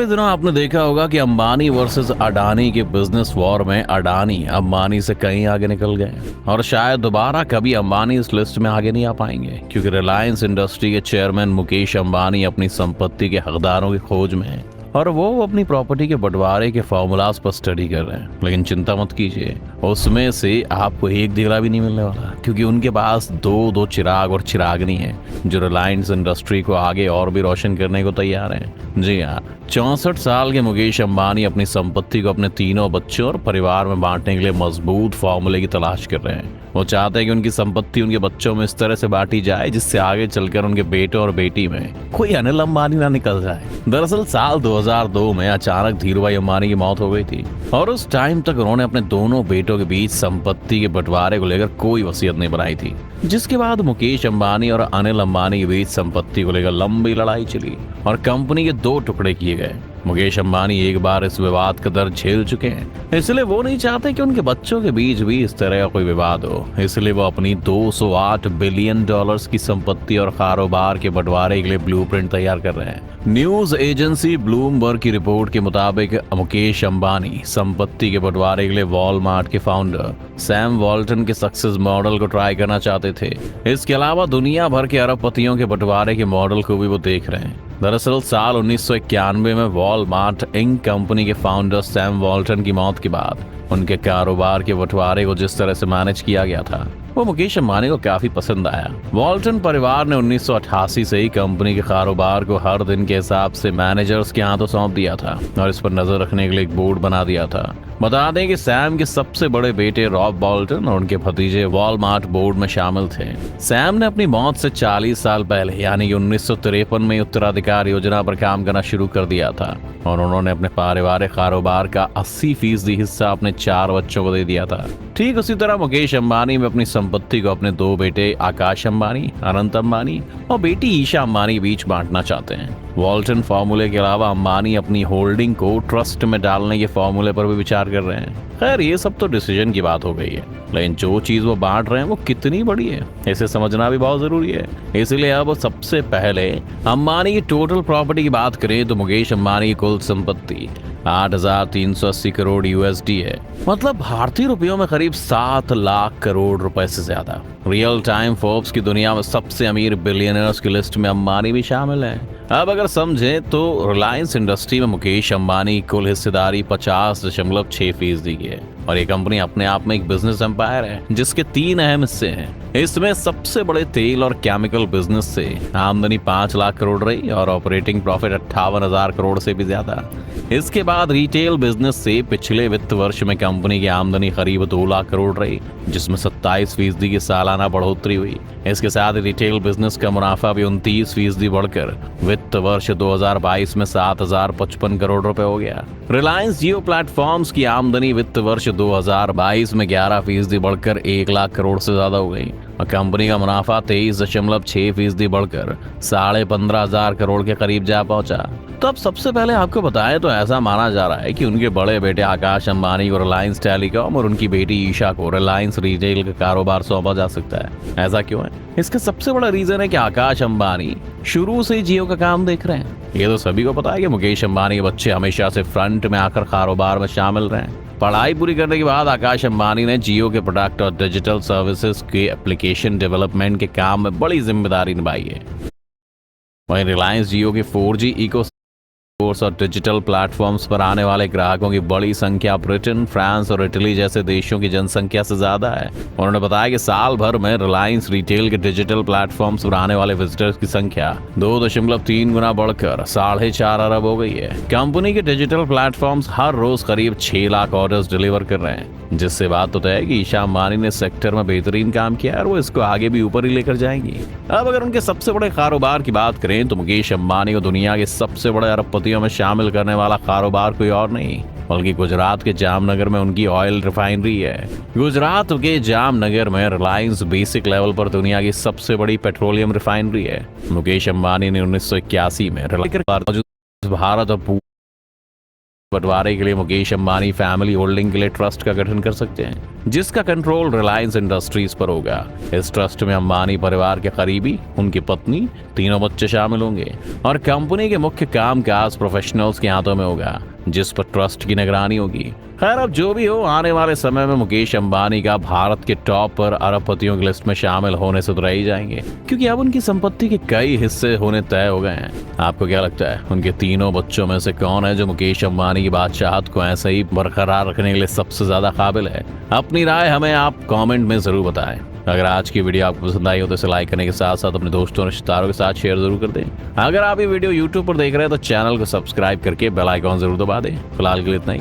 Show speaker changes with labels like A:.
A: पिछले दिनों आपने देखा होगा कि अंबानी वर्सेस अडानी के बिजनेस वॉर में अडानी अंबानी से कहीं आगे निकल गए और शायद दोबारा कभी अंबानी इस लिस्ट में आगे नहीं आ पाएंगे, क्योंकि रिलायंस इंडस्ट्री के चेयरमैन मुकेश अंबानी अपनी संपत्ति के हकदारों की खोज में हैं और वो अपनी प्रॉपर्टी के बंटवारे के फॉर्मूलाज पर स्टडी कर रहे हैं। लेकिन चिंता मत कीजिए, उसमें से आपको एक दिगला भी नहीं मिलने वाला, क्योंकि उनके पास दो चिराग और चिरागनी है जो रिलायंस इंडस्ट्री को आगे और भी रोशन करने को तैयार हैं। जी हाँ, 64 साल के मुकेश अंबानी अपनी संपत्ति को अपने तीनों बच्चों और परिवार में बांटने के लिए मजबूत फॉर्मूले की तलाश कर रहे हैं। वो चाहते हैं कि उनकी संपत्ति उनके बच्चों में इस तरह से बांटी जाए जिससे आगे चलकर उनके बेटे और बेटी में कोई अनिल अंबानी ना निकल जाए। दरअसल साल 2002 में अचानक धीरूभाई अंबानी की मौत हो गई थी और उस टाइम तक उन्होंने अपने दोनों बेटों के बीच संपत्ति के बंटवारे को लेकर कोई वसीयत नहीं बनाई थी, जिसके बाद मुकेश अंबानी और अनिल अंबानी के बीच संपत्ति को लेकर लंबी लड़ाई चली और कंपनी के दो टुकड़े किए गए। मुकेश अंबानी एक बार इस विवाद का दर्द झेल चुके हैं, इसलिए वो नहीं चाहते कि उनके बच्चों के बीच भी इस तरह का कोई विवाद हो। इसलिए वो अपनी 208 बिलियन डॉलर्स की संपत्ति और कारोबार के बंटवारे के लिए ब्लूप्रिंट तैयार कर रहे हैं। न्यूज एजेंसी ब्लूमबर्ग की रिपोर्ट के मुताबिक मुकेश अंबानी संपत्ति के बंटवारे के लिए वॉलमार्ट के फाउंडर सैम वॉल्टन के सक्सेस मॉडल को ट्राई करना चाहते थे। इसके अलावा दुनिया भर के अरबपतियों के बंटवारे के मॉडल को भी वो देख रहे हैं। दरअसल साल 1991 में वॉलमार्ट इंक कंपनी के फाउंडर सैम वॉल्टन की मौत के बाद उनके कारोबार के बंटवारे को जिस तरह से मैनेज किया गया था वो मुकेश अंबानी को काफी पसंद आया। वॉल्टन परिवार ने 1988 से ही कंपनी के कारोबार को हर दिन के हिसाब से मैनेजर्स के हाथों सौंप दिया था और इस पर नजर रखने के लिए एक बोर्ड बना दिया था। बता दें कि सैम के सबसे बड़े बेटे रॉब वॉल्टन और उनके भतीजे वॉलमार्ट बोर्ड में शामिल थे। सैम ने अपनी मौत से 40 साल पहले यानी कि 1953 में उत्तराधिकार योजना पर काम करना शुरू कर दिया था और उन्होंने अपने पारिवारिक कारोबार का 80% हिस्सा अपने 4 बच्चों को दे दिया था। ठीक उसी तरह मुकेश अंबानी में अपनी संपत्ति को अपने 2 बेटे आकाश अंबानी, अनंत अंबानी और बेटी ईशा अंबानी के बीच बांटना चाहते हैं। वॉल्टन फॉर्मूले के अलावा अंबानी अपनी होल्डिंग को ट्रस्ट में डालने के फॉर्मूले पर भी विचार कर रहे हैं। खैर ये सब तो डिसीजन की बात हो गई है, लेकिन जो चीज वो बांट रहे हैं वो कितनी बड़ी है इसे समझना भी बहुत जरूरी है। इसलिए अब सबसे पहले अंबानी की टोटल प्रॉपर्टी की बात करें तो मुकेश अंबानी की कुल संपत्ति 8,380 करोड़ यूएसडी है, मतलब भारतीय रुपयों में करीब 7 लाख करोड़ रुपए से ज्यादा। रियल टाइम फोर्ब्स की दुनिया में सबसे अमीर बिलियनर्स की लिस्ट में अंबानी भी शामिल है। अब अगर समझें तो रिलायंस इंडस्ट्री में मुकेश अंबानी की कुल हिस्सेदारी 50.6% की है और ये कंपनी अपने आप में एक बिजनेस एम्पायर है जिसके 3 अहम हिस्से हैं। इसमें सबसे बड़े तेल और केमिकल बिजनेस से आमदनी 5 लाख करोड़ रही और ऑपरेटिंग प्रॉफिट 58,000 करोड़ से भी ज्यादा। इसके बाद रिटेल बिजनेस से पिछले वित्त वर्ष में कंपनी की आमदनी करीब 2 लाख करोड़ रही, जिसमें 27% की सालाना बढ़ोतरी हुई। इसके साथ रिटेल बिजनेस का मुनाफा भी 29% बढ़कर वित्त वर्ष 2022 में 7,055 करोड़ रुपए हो गया। रिलायंस जियो प्लेटफॉर्म्स की आमदनी वित्त वर्ष 2022 में 11% बढ़कर 1 लाख करोड़ से ज्यादा हो गई और कंपनी का मुनाफा 23.6% बढ़कर 15,500 करोड़ के करीब जा पहुंचा। तो अब सबसे पहले आपको बताएं तो ऐसा माना जा रहा है कि उनके बड़े बेटे आकाश अंबानी को रिलायंस टेलीकॉम और उनकी बेटी ईशा को रिलायंस रिटेल का कारोबार सौंपा जा सकता है। ऐसा क्यों है? इसका सबसे बड़ा रीजन है कि आकाश अंबानी शुरू से ही जियो का काम देख रहे हैं। ये तो सभी को पता है कि मुकेश अंबानी के बच्चे हमेशा से फ्रंट में आकर कारोबार में शामिल रहे। पढ़ाई पूरी करने के बाद आकाश अंबानी ने जियो के प्रोडक्ट और डिजिटल सर्विसेज के एप्लीकेशन डेवलपमेंट के काम में बड़ी जिम्मेदारी निभाई है। वहीं रिलायंस जियो के 4G इको और डिजिटल प्लेटफॉर्म्स पर आने वाले ग्राहकों की बड़ी संख्या ब्रिटेन, फ्रांस और इटली जैसे देशों की जनसंख्या से ज्यादा है। उन्होंने बताया कि साल भर में रिलायंस रिटेल के डिजिटल प्लेटफॉर्म्स पर आने वाले विजिटर्स की संख्या 2.3 गुना बढ़कर 4.5 अरब हो गई है। कंपनी के डिजिटल प्लेटफॉर्म्स हर रोज करीब 6 लाख ऑर्डर्स डिलीवर कर रहे हैं, जिससे बात तो तय है कि ईशा अंबानी ने सेक्टर में बेहतरीन काम किया और वो इसको आगे भी ऊपर ही लेकर जाएंगी। अब अगर उनके सबसे बड़े कारोबार की बात करें तो मुकेश अंबानी को दुनिया के सबसे बड़े अरबपति में शामिल करने वाला कारोबार कोई और नहीं बल्कि गुजरात के जामनगर में उनकी ऑयल रिफाइनरी है। गुजरात के जामनगर में रिलायंस बेसिक लेवल पर दुनिया की सबसे बड़ी पेट्रोलियम रिफाइनरी है। मुकेश अंबानी ने 1981 में भारत और बंटवारे के लिए मुकेश अंबानी फैमिली होल्डिंग के लिए ट्रस्ट का गठन कर सकते हैं, जिसका कंट्रोल रिलायंस इंडस्ट्रीज पर होगा। इस ट्रस्ट में अंबानी परिवार के करीबी, उनकी पत्नी, तीनों बच्चे शामिल होंगे और कंपनी के मुख्य कामकाज प्रोफेशनल्स के हाथों में होगा, जिस पर ट्रस्ट की निगरानी होगी। खैर, अब जो भी हो, आने वाले समय में मुकेश अंबानी का भारत के टॉप पर अरबपतियों की लिस्ट में शामिल होने से तो रह ही जाएंगे, क्योंकि अब उनकी संपत्ति के कई हिस्से होने तय हो गए हैं। आपको क्या लगता है, उनके तीनों बच्चों में से कौन है जो मुकेश अंबानी की बादशाहत को ऐसे ही बरकरार रखने के लिए सबसे ज्यादा काबिल है? अपनी राय हमें आप कमेंट में जरूर बताएं। अगर आज की वीडियो आपको पसंद आई हो तो इसे लाइक करने के साथ साथ अपने दोस्तों और रिश्तेदारों के साथ शेयर जरूर कर दें। अगर आप ये वीडियो YouTube पर देख रहे हैं तो चैनल को सब्सक्राइब करके बेल आइकॉन जरूर दबा दें। फिलहाल के लिए इतना ही।